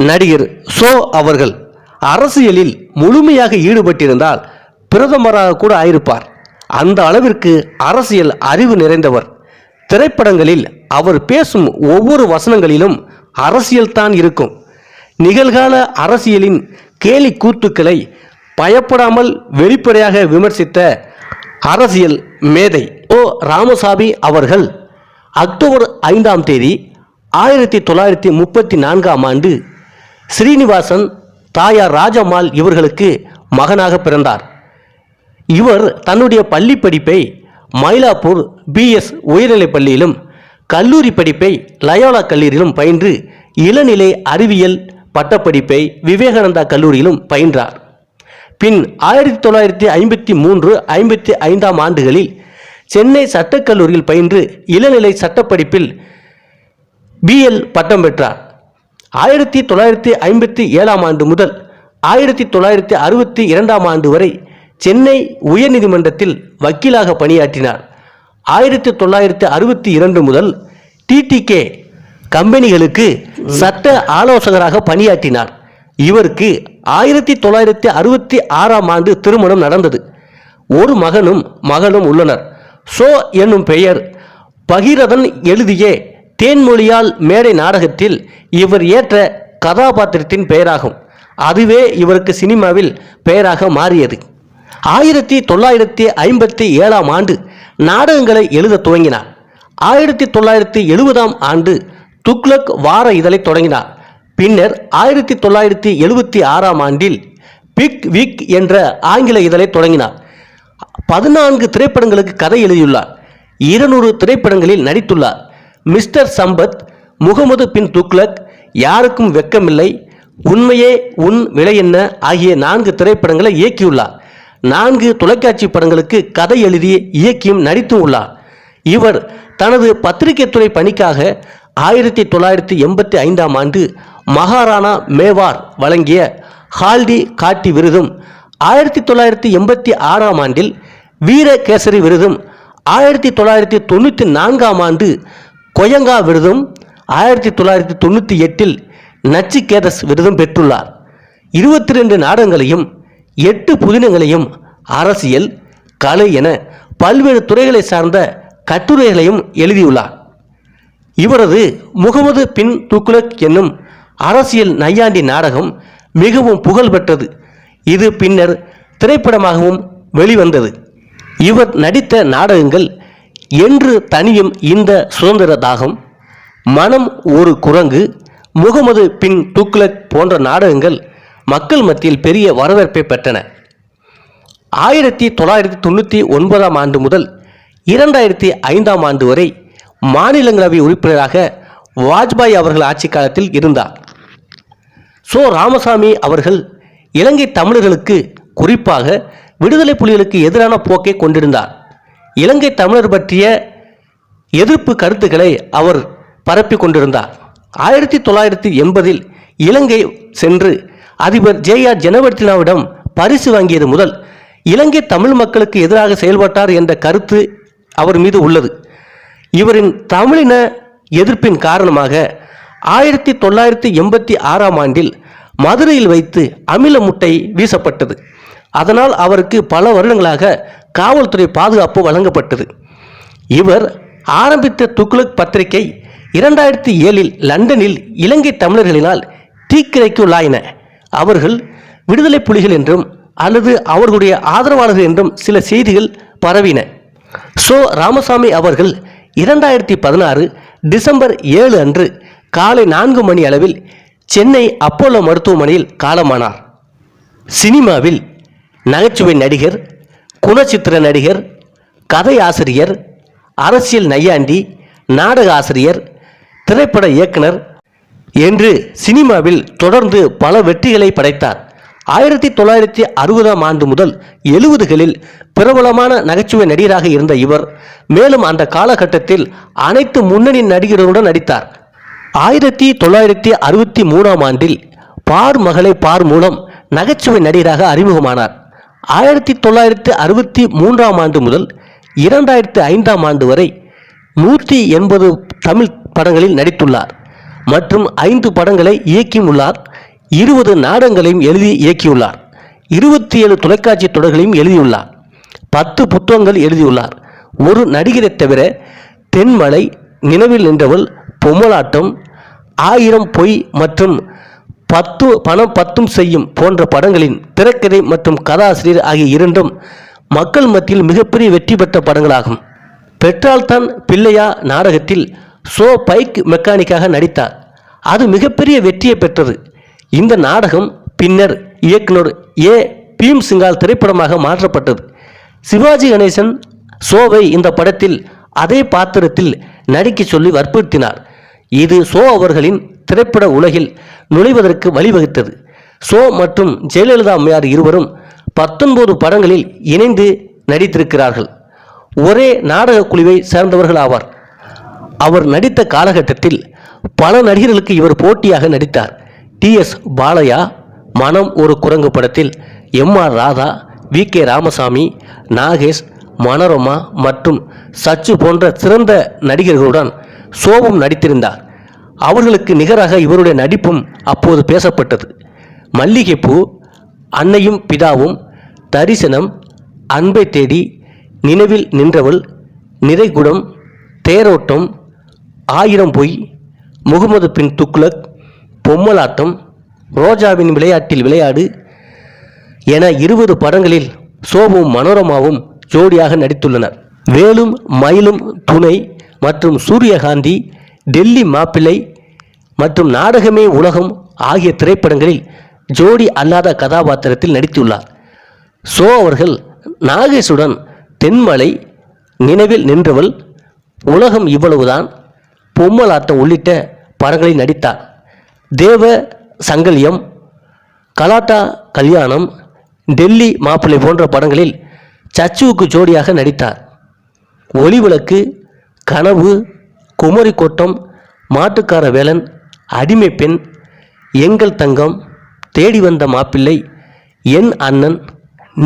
நடிகர் சோ அவர்கள் அரசியலில் முழுமையாக ஈடுபட்டிருந்தால் பிரதமராக கூட ஆயிருப்பார். அந்த அளவிற்கு அரசியல் அறிவு நிறைந்தவர். திரைப்படங்களில் அவர் பேசும் ஒவ்வொரு வசனங்களிலும் அரசியல் தான் இருக்கும். நிகழ்கால அரசியலின் கேலி கூத்துக்களை பயப்படாமல் வெளிப்படையாக விமர்சித்த அரசியல் மேதை ஓ ராமசாமி அவர்கள் அக்டோபர் 5ஆம் தேதி 1934ஆம் ஆண்டு ஸ்ரீனிவாசன் தாயார் ராஜம்மாள் இவர்களுக்கு மகனாக பிறந்தார். இவர் தன்னுடைய பள்ளி படிப்பை மயிலாப்பூர் பிஎஸ் உயர்நிலைப் பள்ளியிலும் கல்லூரி படிப்பை லயோலா கல்லூரியிலும் பயின்று இளநிலை அறிவியல் பட்டப்படிப்பை விவேகானந்தா கல்லூரியிலும் பயின்றார். பின் 1953-55ஆம் ஆண்டுகளில் சென்னை சட்டக்கல்லூரியில் பயின்று இளநிலை சட்டப்படிப்பில் பிஎல் பட்டம் பெற்றார். 1957ஆம் ஆண்டு முதல் 1962ஆம் ஆண்டு வரை சென்னை உயர்நீதிமன்றத்தில் வக்கீலாக பணியாற்றினார். 1962 முதல் டிடிகே கம்பெனிகளுக்கு சட்ட ஆலோசகராக பணியாற்றினார். இவருக்கு 1966ஆம் ஆண்டு திருமணம் நடந்தது. ஒரு மகனும் மகளும் உள்ளனர். சோ என்னும் பெயர் பகீரதன் எழுதிய தேன்மொழியால் மேடை நாடகத்தில் இவர் ஏற்ற கதாபாத்திரத்தின் பெயராகும். அதுவே இவருக்கு சினிமாவில் பெயராக மாறியது. 1957ஆம் ஆண்டு நாடகங்களை எழுத துவங்கினார். 1970ஆம் ஆண்டு துக்ளக் வார இதழை தொடங்கினார். பின்னர் 1976ஆம் ஆண்டில் பிக் வீக் என்ற ஆங்கில இதழை தொடங்கினார். 14 திரைப்படங்களுக்கு கதை எழுதியுள்ளார். 200 திரைப்படங்களில் நடித்துள்ளார். மிஸ்டர் சம்பத், முகமது பின் துக்ளக், யாருக்கும் வெக்கமில்லை, உண்மையே உன் விலை என்ன ஆகிய 4 திரைப்படங்களை இயக்கியுள்ளார். 4 தொலைக்காட்சி படங்களுக்கு கதை எழுதி இயக்கியும் நடித்தும் உள்ளார். இவர் தனது பத்திரிகை துறை பணிக்காக 1985ஆம் ஆண்டு மகாராணா மேவார் வழங்கிய ஹால்டி காட்டி விருதும், 1986ஆம் ஆண்டில் வீரகேசரி விருதும், 1994ஆம் ஆண்டு கொயங்கா விருதும், 1998இல் நச்சிகேதஸ் விருதும் பெற்றுள்ளார். 22 நாடகங்களையும் 8 புதினங்களையும் அரசியல், கலை என பல்வேறு துறைகளை சார்ந்த கட்டுரைகளையும் எழுதியுள்ளார். இவரது முகமது பின் துக்ளக் என்னும் அரசியல் நையாண்டி நாடகம் மிகவும் புகழ் பெற்றது. இது பின்னர் திரைப்படமாகவும் வெளிவந்தது. இவர் நடித்த நாடகங்கள் என்று தனியும் இந்த சுதந்திர தாகம், மனம் ஒரு குரங்கு, முகமது பின் துக்ளக் போன்ற நாடகங்கள் மக்கள் மத்தியில் பெரிய வரவேற்பை பெற்றன. 1999ஆம் ஆண்டு முதல் 2005ஆம் ஆண்டு வரை மாநிலங்களவை உறுப்பினராக வாஜ்பாய் அவர்கள் ஆட்சி காலத்தில் இருந்தார். சோ ராமசாமி அவர்கள் இலங்கை தமிழர்களுக்கு, குறிப்பாக விடுதலை புலிகளுக்கு எதிரான போக்கை கொண்டிருந்தார். இலங்கை தமிழர் பற்றிய எதிர்ப்பு கருத்துக்களை அவர் பரப்பி கொண்டிருந்தார். 1980இல் இலங்கை சென்று அதிபர் ஜேஆர் ஜெயவர்தனாவிடம் பரிசு வாங்கியது முதல் இலங்கை தமிழ் மக்களுக்கு எதிராக செயல்பட்டார் என்ற கருத்து அவர் மீது உள்ளது. இவரின் தமிழின எதிர்ப்பின் காரணமாக 1986ஆம் ஆண்டில் மதுரையில் வைத்து அமில முட்டை வீசப்பட்டது. அதனால் அவருக்கு பல வருடங்களாக காவல்துறை பாதுகாப்பு வழங்கப்பட்டது. இவர் ஆரம்பித்த துக்ளக் பத்திரிகை 2007இல் லண்டனில் இலங்கை தமிழர்களினால் தீக்கிரைக்குள்ளாயின. அவர்கள் விடுதலை புலிகள் என்றும் அல்லது அவர்களுடைய ஆதரவாளர்கள் என்றும் சில செய்திகள் பரவின. சோ ராமசாமி அவர்கள் 2016 டிசம்பர் 7 அன்று காலை 4 மணி அளவில் சென்னை அப்போலோ மருத்துவமனையில் காலமானார். சினிமாவில் நகைச்சுவை நடிகர், குணச்சித்திர நடிகர், கதை ஆசிரியர், அரசியல் நையாண்டி, நாடக ஆசிரியர், திரைப்பட இயக்குனர் என்று சினிமாவில் தொடர்ந்து பல வெற்றிகளை படைத்தார். 1960ஆம் ஆண்டு முதல் 70களில் பிரபலமான நகைச்சுவை நடிகராக இருந்த இவர் மேலும் அந்த காலகட்டத்தில் அனைத்து முன்னணி நடிகர்களுடன் நடித்தார். 1963ஆம் ஆண்டில் பார் மகளை பார் மூலம் நகைச்சுவை நடிகராக அறிமுகமானார். 1963ஆம் ஆண்டு முதல் 2005ஆம் ஆண்டு வரை 180 தமிழ் படங்களில் நடித்துள்ளார் மற்றும் 5 படங்களை இயக்கியுள்ளார். 20 நாடகங்களையும் எழுதி இயக்கியுள்ளார். 27 தொலைக்காட்சி தொடர்களையும் எழுதியுள்ளார். 10 புத்தகங்கள் எழுதியுள்ளார். ஒரு நடிகரை தவிர தென்மலை, நினைவில் நின்றவள், பொம்மலாட்டம், 1000 பொய் மற்றும் 10 பணம் 10 செய்யும் போன்ற படங்களின் திரைக்கதை மற்றும் கதாசிரியர் ஆகிய இரண்டும் மக்கள் மத்தியில் மிகப்பெரிய வெற்றி பெற்ற படங்களாகும். பெற்றால்தான் பிள்ளையா நாடகத்தில் பைக் மெக்கானிக்காக நடித்தார். அது மிகப்பெரிய வெற்றியை பெற்றது. இந்த நாடகம் பின்னர் இயக்குனர் பீம்சிங்கால் திரைப்படமாக மாற்றப்பட்டது. சிவாஜி கணேசன் வை இந்த படத்தில் அதே பாத்திரத்தில் நடிக்க சொல்லி வற்புறுத்தினார். இது அவர்களின் திரைப்பட உலகில் நுழைவதற்கு வழிவகுத்தது. மற்றும் ஜெயலலிதா அம்மையார் இருவரும் 19 படங்களில் இணைந்து நடித்திருக்கிறார்கள். ஒரே நாடக குழுவை சேர்ந்தவர்கள் ஆவார். அவர் நடித்த காலகட்டத்தில் பல நடிகர்களுக்கு இவர் போட்டியாக நடித்தார். TS பாலையா மனம் ஒரு குரங்கு படத்தில் MR ராதா, VK ராமசாமி, நாகேஷ், மனோரமா மற்றும் சச்சு போன்ற சிறந்த நடிகர்களுடன் சோவும் நடித்திருந்தார். அவர்களுக்கு நிகராக இவருடைய நடிப்பும் அப்போது பேசப்பட்டது. மல்லிகைப்பூ, அன்னையும் பிதாவும், தரிசனம், அன்பை தேடி, நினைவில் நின்றவள், நிறைகுடம், தேரோட்டம், 1000 பொய், முகமது பின் துக்ளக், பொம்மலாட்டம், ரோஜாவின் விளையாட்டில் விளையாடு என 20 படங்களில் சோபும் மனோரமாவும் ஜோடியாக நடித்துள்ளனர். வேலும் மயிலும் துணை மற்றும் சூரியகாந்தி, டெல்லி மாப்பிள்ளை மற்றும் நாடகமே உலகம் ஆகிய திரைப்படங்களில் ஜோடி அல்லாத கதாபாத்திரத்தில் நடித்துள்ளார். அவர்கள் நாகேஷுடன் தென்மலை, நினைவில் நின்றவள், உலகம் இவ்வளவுதான், பொம்மலாட்டம் உள்ளிட்ட படங்களில் நடித்தார். தேவ சங்கல்யம், கலாட்டா கல்யாணம், டெல்லி மாப்பிள்ளை போன்ற படங்களில் சச்சுவுக்கு ஜோடியாக நடித்தார். ஒளிவிளக்கு, கனவு, குமரி கோட்டம், மாட்டுக்கார வேலன், அடிமை பெண், எங்கள் தங்கம், தேடி வந்த மாப்பிள்ளை, என் அண்ணன்,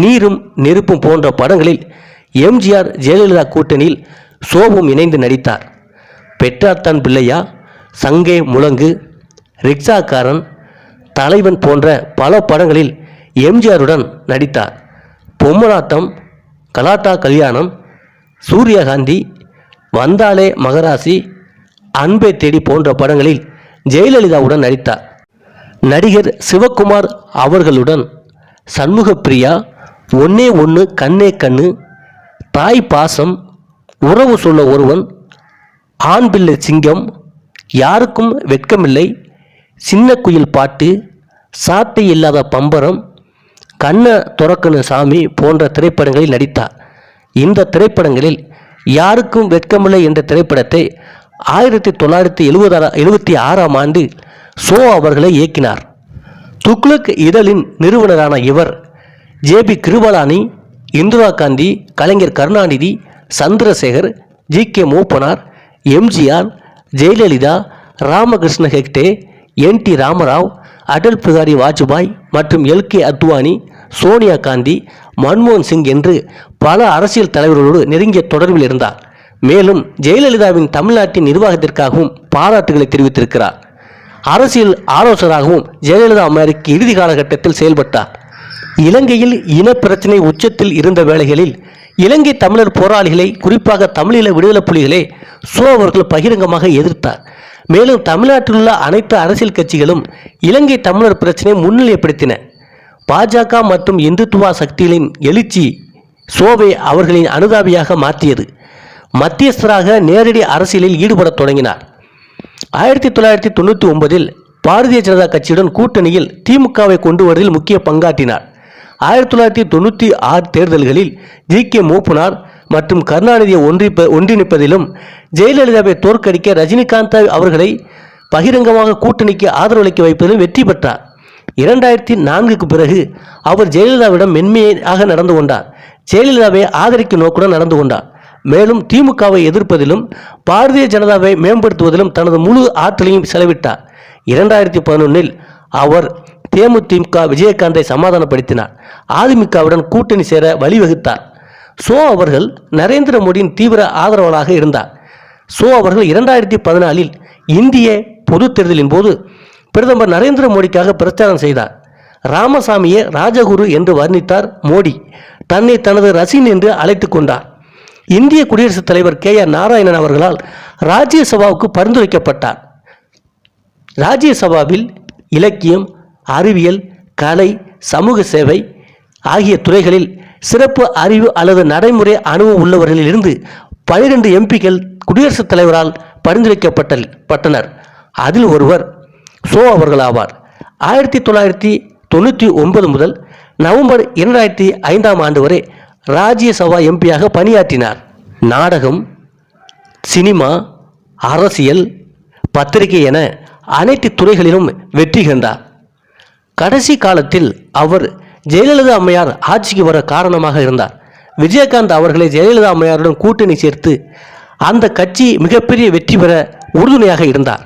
நீரும் நெருப்பும் போன்ற படங்களில் MGR ஜெயலலிதா கூட்டணியில் சோபும் இணைந்து நடித்தார். பெற்றாத்தான் பிள்ளையா, சங்கே முழங்கு, ரிக்ஷாக்காரன், தலைவன் போன்ற பல படங்களில் MGRுடன் நடித்தார். பொம்மலாட்டம், கலாட்டா கல்யாணம், சூரியகாந்தி, வந்தாலே மகராசி, அன்பை தேடி போன்ற படங்களில் ஜெயலலிதாவுடன் நடித்தார். நடிகர் சிவகுமார் அவர்களுடன் சண்முகப்பிரியா, ஒன்னே ஒன்று கண்ணே கண்ணு, தாய் பாசம், உறவு சொல்ல ஒருவன், ஆண் பிள்ளை சிங்கம், யாருக்கும் வெட்கமில்லை, சின்ன குயில் பாட்டு, சாட்டை இல்லாத பம்பரம், கண்ண துறக்கணு சாமி போன்ற திரைப்படங்களில் நடித்தார். இந்த திரைப்படங்களில் யாருக்கும் வெட்கமில்லை என்ற திரைப்படத்தை 1976ஆம் ஆண்டு அவர்களை இயக்கினார். துக்ளக் இதழின் நிறுவனரான இவர் JB கிருபலானி, இந்திரா காந்தி, கலைஞர் Karunanidhi, Chandrasekhar, GK Moopanar, MGR, Jayalalithaa, Ramakrishna Hegde, NT Ramarao, Atal Bihari Vajpayee மற்றும் LK அத்வானி, சோனியா காந்தி, மன்மோகன் சிங் என்று பல அரசியல் தலைவர்களோடு நெருங்கிய தொடர்பில் இருந்தார். மேலும் ஜெயலலிதாவின் தமிழ்நாட்டின் நிர்வாகத்திற்காகவும் பாராட்டுகளை தெரிவித்திருக்கிறார். அரசியல் ஆலோசகராகவும் ஜெயலலிதா அம்மையாருக்கு இறுதி காலகட்டத்தில் செயல்பட்டார். இலங்கையில் இனப்பிரச்சினை உச்சத்தில் இருந்த வேளைகளில் இலங்கை தமிழர் போராளிகளை, குறிப்பாக தமிழீழ விடுதலை புலிகளை அவர்கள் பகிரங்கமாக எதிர்த்தார். மேலும் தமிழ்நாட்டில் உள்ள அனைத்து அரசியல் கட்சிகளும் இலங்கை தமிழர் பிரச்சினை முன்னிலைப்படுத்தின. பாஜக மற்றும் இந்துத்துவா சக்திகளின் எழுச்சி சோவை அவர்களின் அனுதாபியாக மாற்றியது. மத்தியஸ்தராக நேரடி அரசியலில் ஈடுபடத் தொடங்கினார். 1999இல் பாரதிய ஜனதா கட்சியுடன் கூட்டணியில் திமுகவை கொண்டு வருவதில் முக்கிய பங்காற்றினார். 1996 தேர்தல்களில் GK மூப்பனார் மற்றும் கருணாநிதியை ஒன்றிணைப்பதிலும் ஜெயலலிதாவை தோற்கடிக்க ரஜினிகாந்த் அவர்களை பகிரங்கமாக கூட்டணிக்கு ஆதரவளிக்க வைப்பதிலும் வெற்றி பெற்றார். 2004க்கு பிறகு அவர் ஜெயலலிதாவிடம் மென்மையாக நடந்து கொண்டார். ஜெயலலிதாவை ஆதரிக்கும் நோக்குடன் நடந்து கொண்டார். மேலும் திமுகவை எதிர்ப்பதிலும் பாரதிய ஜனதாவை மேம்படுத்துவதிலும் தனது முழு ஆற்றலையும் செலவிட்டார். 2011இல் அவர் தேமுதிக விஜயகாந்தை சமாதானப்படுத்தினார். அதிமுகவுடன் கூட்டணி சேர வழிவகுத்தார். அவர்கள் நரேந்திர மோடியின் தீவிர ஆதரவாளராக இருந்தார். அவர்கள் 2014இல் இந்திய பொது தேர்தலின் போது பிரதமர் நரேந்திர மோடிக்காக பிரச்சாரம் செய்தார். ராமசாமியை ராஜகுரு என்று வர்ணித்தார் மோடி. தன்னை தனது ரசிகன் என்று அழைத்துக் கொண்டார். இந்திய குடியரசுத் தலைவர் KR நாராயணன் அவர்களால் ராஜ்யசபாவுக்கு பரிந்துரைக்கப்பட்டார். ராஜ்யசபாவில் இலக்கியம், அறிவியல், கலை, சமூக சேவை ஆகிய துறைகளில் சிறப்பு அறிவு அல்லது நடைமுறை அனுபவம் உள்ளவர்களில் இருந்து 12 MPக்கள் குடியரசுத் தலைவரால் பரிந்துரைக்கப்பட்டனர். அதில் ஒருவர் சோ அவர்கள் ஆவார். 1999 முதல் நவம்பர் 2005 ஆண்டு வரை ராஜ்யசபா எம்பியாக பணியாற்றினார். நாடகம், சினிமா, அரசியல், பத்திரிகை என அனைத்து துறைகளிலும் வெற்றி கண்டார். கடைசி காலத்தில் அவர் ஜெயலலிதா அம்மையார் ஆட்சிக்கு வர காரணமாக இருந்தார். விஜயகாந்த் அவர்களை ஜெயலலிதா அம்மையாருடன் கூட்டணி சேர்த்து அந்த கட்சி மிகப்பெரிய வெற்றி பெற உறுதுணையாக இருந்தார்.